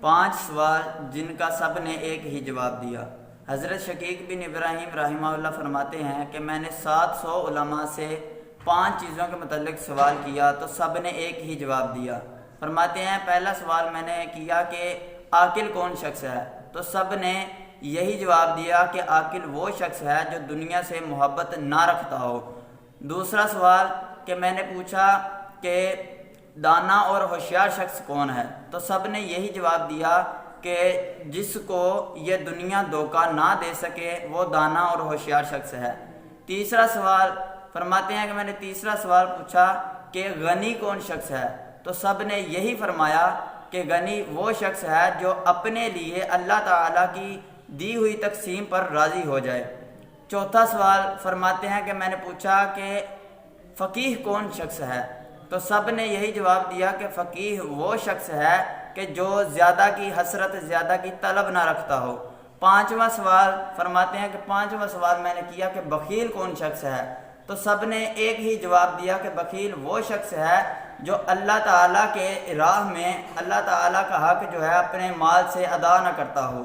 5 سوال جن کا سب نے ایک ہی جواب دیا۔ حضرت شقیق بن ابراہیم رحمہ اللہ فرماتے ہیں کہ میں نے 700 علماء سے 5 چیزوں کے متعلق سوال کیا تو سب نے ایک ہی جواب دیا۔ فرماتے ہیں پہلا سوال میں نے کیا کہ عاقل کون شخص ہے، تو سب نے یہی جواب دیا کہ عاقل وہ شخص ہے جو دنیا سے محبت نہ رکھتا ہو۔ دوسرا سوال کہ میں نے پوچھا کہ دانا اور ہوشیار شخص کون ہے، تو سب نے یہی جواب دیا کہ جس کو یہ دنیا دھوکہ نہ دے سکے وہ دانا اور ہوشیار شخص ہے۔ تیسرا سوال فرماتے ہیں کہ میں نے تیسرا سوال پوچھا کہ غنی کون شخص ہے، تو سب نے یہی فرمایا کہ غنی وہ شخص ہے جو اپنے لیے اللہ تعالیٰ کی دی ہوئی تقسیم پر راضی ہو جائے۔ چوتھا سوال فرماتے ہیں کہ میں نے پوچھا کہ فقیہ کون شخص ہے، تو سب نے یہی جواب دیا کہ فقیہ وہ شخص ہے کہ جو زیادہ کی حسرت، زیادہ کی طلب نہ رکھتا ہو۔ پانچواں سوال فرماتے ہیں کہ پانچواں سوال میں نے کیا کہ بخیل کون شخص ہے، تو سب نے ایک ہی جواب دیا کہ بخیل وہ شخص ہے جو اللہ تعالیٰ کے راہ میں اللہ تعالیٰ کا حق جو ہے اپنے مال سے ادا نہ کرتا ہو۔